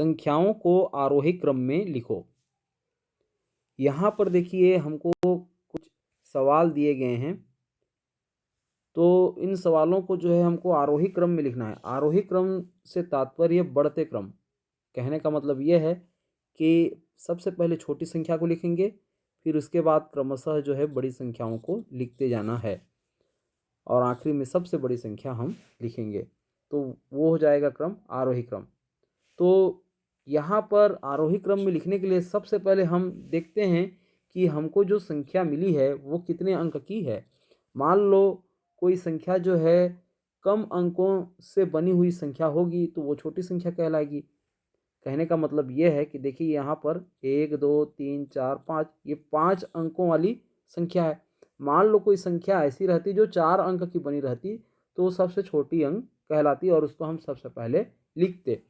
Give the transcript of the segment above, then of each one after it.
संख्याओं को आरोही क्रम में लिखो। यहाँ पर देखिए हमको कुछ सवाल दिए गए हैं, तो इन सवालों को जो है हमको आरोही क्रम में लिखना है। आरोही क्रम से तात्पर्य बढ़ते क्रम। कहने का मतलब ये है कि सबसे पहले छोटी संख्या को लिखेंगे, फिर उसके बाद क्रमशः जो है बड़ी संख्याओं को लिखते जाना है और आखिरी में सबसे बड़ी संख्या हम लिखेंगे, तो वो हो जाएगा क्रम आरोही क्रम। तो यहाँ पर आरोही क्रम में लिखने के लिए सबसे पहले हम देखते हैं कि हमको जो संख्या मिली है वो कितने अंक की है। मान लो कोई संख्या जो है कम अंकों से बनी हुई संख्या होगी तो वो छोटी संख्या कहलाएगी। कहने का मतलब ये है कि देखिए यहाँ पर 1 2 3 4 5 ये 5 अंकों वाली संख्या है। मान लो कोई संख्या ऐसी रहती जो 4 अंक की बनी रहती तो वो सबसे छोटी अंक कहलाती और उसको हम सबसे पहले लिखते।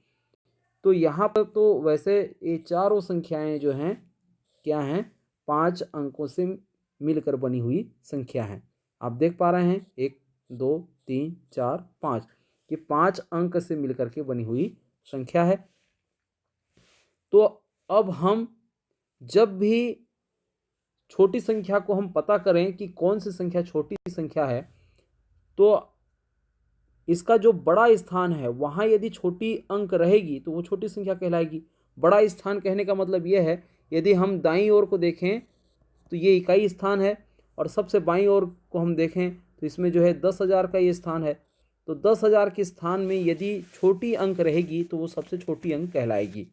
तो यहाँ पर तो वैसे ये चारों संख्याएं जो हैं क्या हैं, 5 अंकों से मिलकर बनी हुई संख्या हैं। आप देख पा रहे हैं 1 2 3 4 5, ये 5 अंक से मिलकर के बनी हुई संख्या है। तो अब हम जब भी छोटी संख्या को हम पता करें कि कौन सी संख्या छोटी संख्या है, तो इसका जो बड़ा स्थान है वहाँ यदि छोटी अंक रहेगी तो वो छोटी संख्या कहलाएगी। बड़ा स्थान कहने का मतलब ये है, यदि हम दाईं ओर को देखें तो ये इकाई स्थान है और सबसे बाईं ओर को हम देखें तो इसमें जो है 10,000 का ये स्थान है। तो 10,000 के स्थान में यदि छोटी अंक रहेगी तो वो सबसे छोटी अंक कहलाएगी।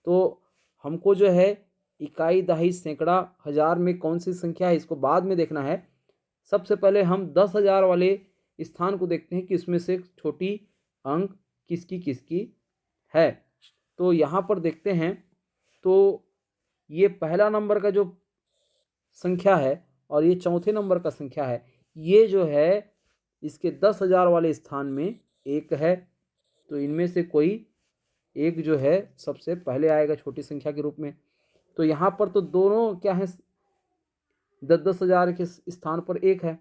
तो हमको जो है इकाई, दहाई, सैकड़ा, हज़ार में कौन सी संख्या है इसको बाद में देखना है। सबसे पहले हम 10,000 वाले स्थान को देखते हैं कि इसमें से छोटी अंक किसकी किसकी है। तो यहाँ पर देखते हैं तो ये पहला नंबर का जो संख्या है और ये चौथे नंबर का संख्या है, ये जो है इसके 10,000 वाले स्थान में एक है। तो इनमें से कोई एक जो है सबसे पहले आएगा छोटी संख्या के रूप में। तो यहाँ पर तो दोनों क्या है, 10,000 के स्थान पर एक है,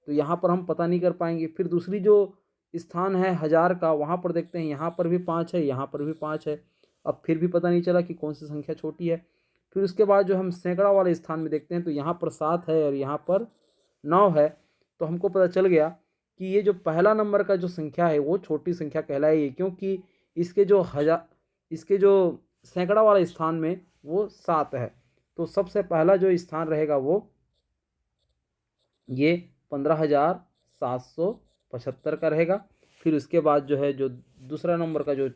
तो यहाँ पर हम पता नहीं कर पाएंगे। फिर दूसरी जो स्थान है 1000 का, वहाँ पर देखते हैं यहाँ पर भी 5 है, यहाँ पर भी 5 है। अब फिर भी पता नहीं चला कि कौन सी संख्या छोटी है। फिर उसके बाद जो हम सैकड़ा वाले स्थान में देखते हैं तो यहाँ पर 7 है और यहाँ पर 9 है। तो हमको पता चल गया कि ये जो पहला नंबर का जो संख्या है वो छोटी संख्या कहलाएगी, क्योंकि इसके जो सैकड़ा वाले स्थान में वो 7 है। तो सबसे पहला जो स्थान रहेगा वो ये 15,775 का रहेगा। फिर उसके बाद जो है जो दूसरा नंबर का जो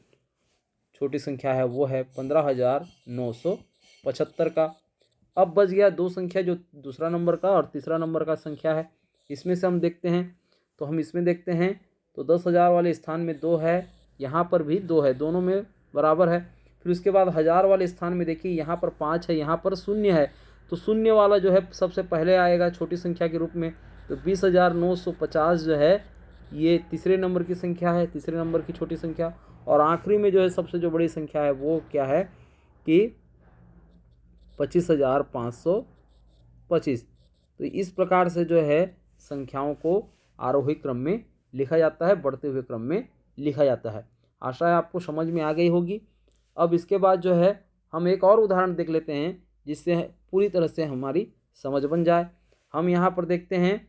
छोटी संख्या है वो है 15,975 का। अब बच गया दो संख्या, जो दूसरा नंबर का और तीसरा नंबर का संख्या है। इसमें से हम देखते हैं तो हम इसमें देखते हैं तो 10,000 वाले स्थान में 2 है, यहाँ पर भी 2 है, दोनों में बराबर है। फिर उसके बाद 1000 वाले स्थान में देखिए यहाँ पर 5 है, यहाँ पर 0 है, तो शून्य वाला जो है सबसे पहले आएगा छोटी संख्या के रूप में। तो 20,950 जो है ये तीसरे नंबर की संख्या है, तीसरे नंबर की छोटी संख्या। और आखिरी में जो है सबसे जो बड़ी संख्या है वो क्या है कि 25,525। तो इस प्रकार से जो है संख्याओं को आरोही क्रम में लिखा जाता है, बढ़ते हुए क्रम में लिखा जाता है। आशा है आपको समझ में आ गई होगी। अब इसके बाद जो है हम एक और उदाहरण देख लेते हैं जिससे पूरी तरह से हमारी समझ बन जाए। हम यहाँ पर देखते हैं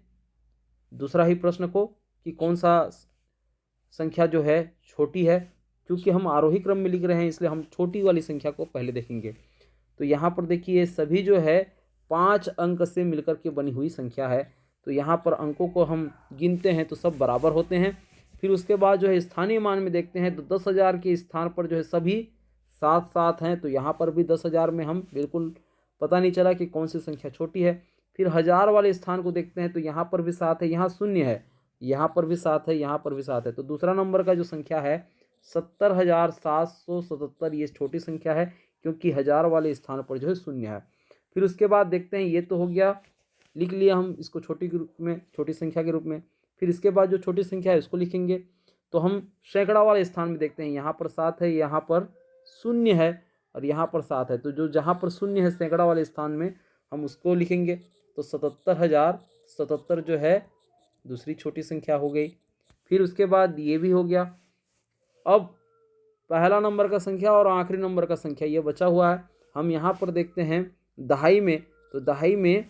दूसरा ही प्रश्न को कि कौन सा संख्या जो है छोटी है। क्योंकि हम आरोही क्रम में लिख रहे हैं इसलिए हम छोटी वाली संख्या को पहले देखेंगे। तो यहाँ पर देखिए सभी जो है 5 अंक से मिलकर के बनी हुई संख्या है। तो यहाँ पर अंकों को हम गिनते हैं तो सब बराबर होते हैं। फिर उसके बाद जो है स्थानीय मान में देखते हैं तो 10,000 के स्थान पर जो है सभी 7 हैं। तो यहाँ पर भी 10,000 में हम बिल्कुल पता नहीं चला कि कौन सी संख्या छोटी है। फिर 1000 वाले स्थान को देखते हैं तो यहाँ पर भी 7 है, यहाँ 0 है, यहाँ पर भी 7 है, यहाँ पर भी 7 है। तो दूसरा नंबर का जो संख्या है 70,777 ये छोटी संख्या है, क्योंकि 1000 वाले स्थान पर जो है 0 है। फिर उसके बाद देखते हैं, ये तो हो गया, लिख लिया हम इसको छोटी के रूप में, छोटी संख्या के रूप में। फिर इसके बाद जो छोटी संख्या है उसको लिखेंगे। तो हम सैकड़ा वाले स्थान में देखते हैं, यहाँ पर 7 है, यहाँ पर 0 है और यहाँ पर 7 है। तो जो जहाँ पर 0 है सैकड़ा वाले स्थान में हम उसको लिखेंगे। तो 77,077 जो है दूसरी छोटी संख्या हो गई। फिर उसके बाद ये भी हो गया। अब पहला नंबर का संख्या और आखिरी नंबर का संख्या ये बचा हुआ है। हम यहाँ पर देखते हैं दहाई में, तो दहाई में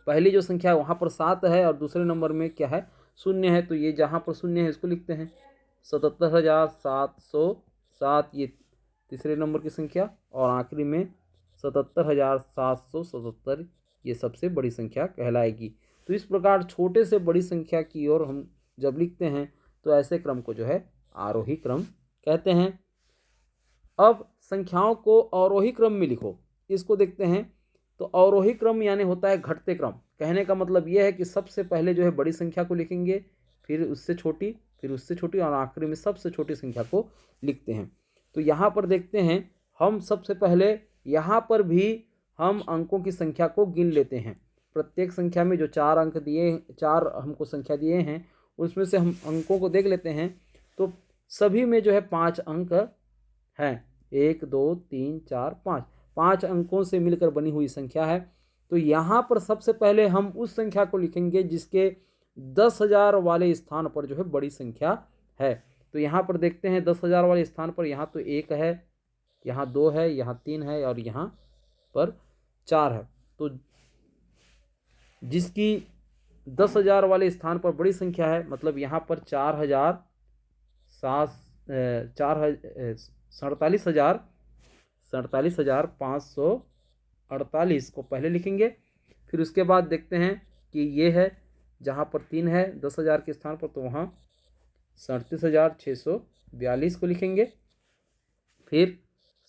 पहली जो संख्या है वहाँ पर 7 है और दूसरे नंबर में क्या है, 0 है। तो ये जहाँ पर 0 है इसको लिखते हैं 77,707, ये तीसरे नंबर की संख्या, और आखिरी में 77,777, ये सबसे बड़ी संख्या कहलाएगी। तो इस प्रकार छोटे से बड़ी संख्या की ओर हम जब लिखते हैं तो ऐसे क्रम को जो है आरोही क्रम कहते हैं। अब संख्याओं को अवरोही क्रम में लिखो, इसको देखते हैं। तो अवरोही क्रम यानी होता है घटते क्रम। कहने का मतलब यह है कि सबसे पहले जो है बड़ी संख्या को लिखेंगे, फिर उससे छोटी, फिर उससे छोटी, और आखिरी में सबसे छोटी संख्या को लिखते हैं। तो यहाँ पर देखते हैं हम सबसे पहले यहाँ पर भी हम अंकों की संख्या को गिन लेते हैं। प्रत्येक संख्या में जो 4 अंक दिए, 4 हमको संख्या दिए हैं, उसमें से हम अंकों को देख लेते हैं। तो सभी में जो है 5 अंक हैं, 1 2 3 4 5, 5 अंकों से मिलकर बनी हुई संख्या है। तो यहाँ पर सबसे पहले हम उस संख्या को लिखेंगे जिसके 10,000 वाले स्थान पर जो है बड़ी संख्या है। तो यहाँ पर देखते हैं 10,000 वाले स्थान पर यहाँ तो 1 है, यहाँ 2 है, यहाँ 3 है और यहाँ पर 4 है। तो जिसकी 10,000 वाले स्थान पर बड़ी संख्या है, मतलब यहाँ पर 47,548 को पहले लिखेंगे। फिर उसके बाद देखते हैं कि ये है जहाँ पर 3 है 10,000 के स्थान पर, तो वहाँ 37,642 को लिखेंगे। फिर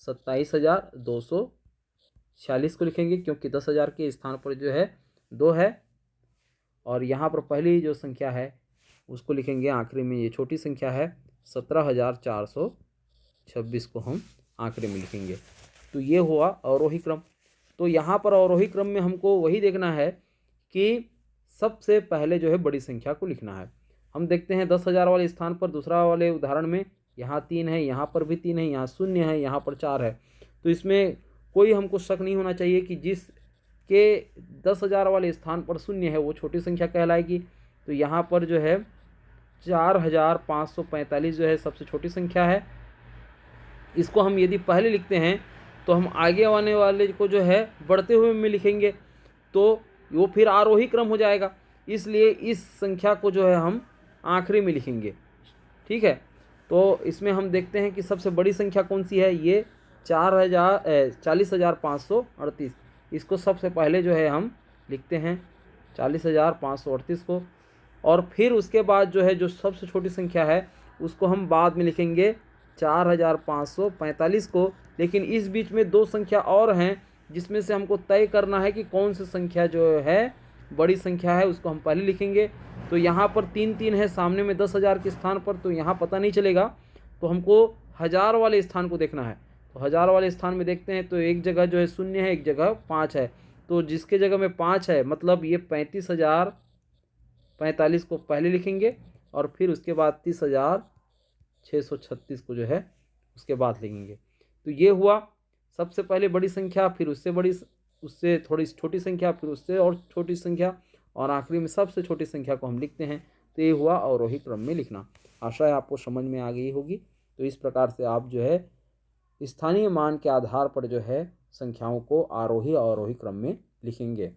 27,246 को लिखेंगे, क्योंकि 10,000 के स्थान पर जो है 2 है, और यहाँ पर पहली जो संख्या है उसको लिखेंगे आखिरी में, ये छोटी संख्या है 17,426 को हम आखिरी में लिखेंगे। तो ये हुआ अवरोही क्रम। तो यहाँ पर अवरोही क्रम में हमको वही देखना है कि सबसे पहले जो है बड़ी संख्या को लिखना है। हम देखते हैं 10,000 वाले स्थान पर दूसरा वाले उदाहरण में यहाँ 3 है, यहाँ पर भी 3 है, यहाँ 0 है, यहाँ पर 4 है। तो इसमें कोई हमको शक नहीं होना चाहिए कि जिसके 10,000 वाले स्थान पर 0 है वो छोटी संख्या कहलाएगी। तो यहाँ पर जो है 4,545 जो है सबसे छोटी संख्या है। इसको हम यदि पहले लिखते हैं तो हम आगे आने वाले को जो है बढ़ते हुए में लिखेंगे, तो वो फिर आरोही क्रम हो जाएगा। इसलिए इस संख्या को जो है हम आखिरी में लिखेंगे। ठीक है, तो इसमें हम देखते हैं कि सबसे बड़ी संख्या कौन सी है, ये 40,538। इसको सबसे पहले जो है हम लिखते हैं 40,538 को, और फिर उसके बाद जो है जो सबसे छोटी संख्या है उसको हम बाद में लिखेंगे 4,545 को। लेकिन इस बीच में 2 संख्या और हैं जिसमें से हमको तय करना है कि कौन सी संख्या जो है बड़ी संख्या है, उसको हम पहले लिखेंगे। तो यहाँ पर 3 है सामने में 10,000 के स्थान पर, तो यहाँ पता नहीं चलेगा, तो हमको 1000 वाले स्थान को देखना है। तो 1000 वाले स्थान में देखते हैं तो एक जगह जो है 0 है, एक जगह 5 है। तो जिसके जगह में 5 है मतलब ये 35,045 को पहले लिखेंगे, और फिर उसके बाद 30,636 को जो है उसके बाद लिखेंगे। तो ये हुआ सबसे पहले बड़ी संख्या, फिर उससे बड़ी, उससे थोड़ी छोटी संख्या, फिर उससे और छोटी संख्या, और आखिरी में सबसे छोटी संख्या को हम लिखते हैं। तो ये हुआ अवरोही क्रम में लिखना। आशा है आपको समझ में आ गई होगी। तो इस प्रकार से आप जो है स्थानीय मान के आधार पर जो है संख्याओं को आरोही और अवरोही क्रम में लिखेंगे।